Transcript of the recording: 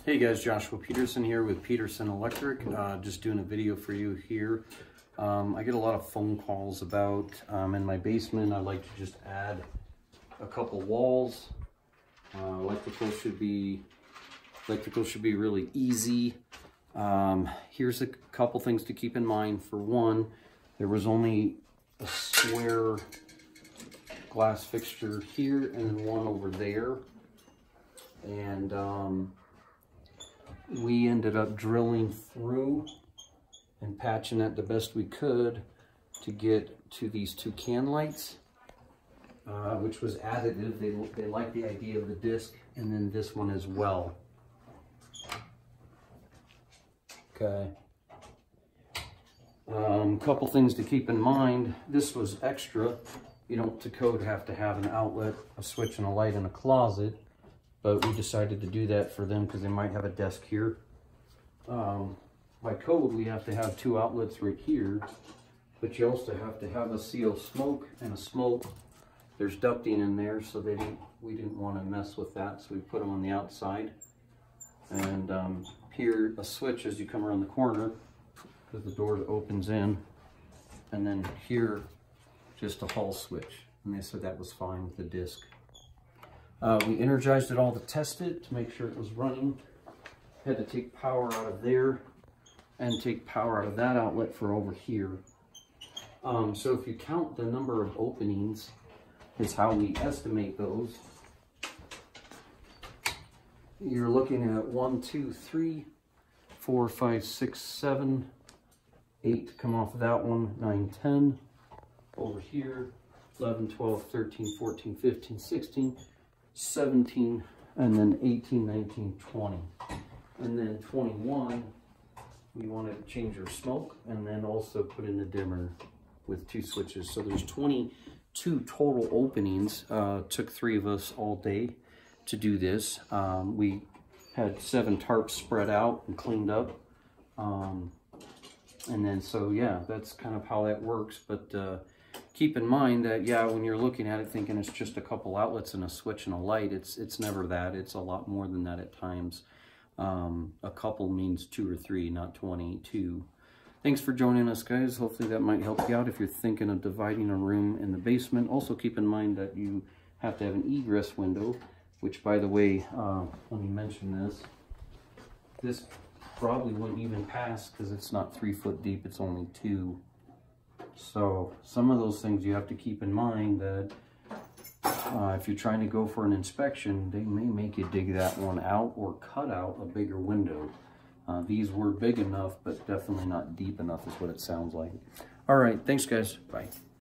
Hey guys, Joshua Peterson here with Peterson Electric. Just doing a video for you here. I get a lot of phone calls about in my basement. I like to just add a couple walls. Electrical should be really easy. Here's a couple things to keep in mind. For one, there was only a square glass fixture here and then one over there, and we ended up drilling through and patching it the best we could to get to these two can lights, which was additive. They liked the idea of the disc, and then this one as well. Okay. Couple things to keep in mind. This was extra. You don't, to code, have to have an outlet, a switch, and a light in a closet. But we decided to do that for them because they might have a desk here. By code, we have to have two outlets right here, but you also have to have a CO smoke and a smoke. There's ducting in there, so we didn't want to mess with that, so we put them on the outside. And here, a switch as you come around the corner, because the door opens in. And then here, just a hall switch. And they said that was fine with the disc. We energized it all to test it to make sure it was running. Had to take power out of there and take power out of that outlet for over here. So if you count the number of openings, is how we estimate those. You're looking at 1, 2, 3, 4, 5, 6, 7, 8 come off of that one, 9, 10. Over here, 11, 12, 13, 14, 15, 16. 17, and then 18, 19, 20. And then 21, we wanted to change our smoke and then also put in the dimmer with two switches. So there's 22 total openings. Took 3 of us all day to do this. We had 7 tarps spread out and cleaned up. And then, so yeah, that's kind of how that works. But keep in mind that, yeah, when you're looking at it thinking it's just a couple outlets and a switch and a light, it's never that. It's a lot more than that at times. A couple means 2 or 3, not 22. Thanks for joining us, guys. Hopefully that might help you out if you're thinking of dividing a room in the basement. Also keep in mind that you have to have an egress window, which, by the way, let me mention this. This probably wouldn't even pass because it's not 3 foot deep, it's only 2. So some of those things you have to keep in mind, that if you're trying to go for an inspection, they may make you dig that one out or cut out a bigger window. These were big enough, but definitely not deep enough is what it sounds like. All right, thanks guys, bye.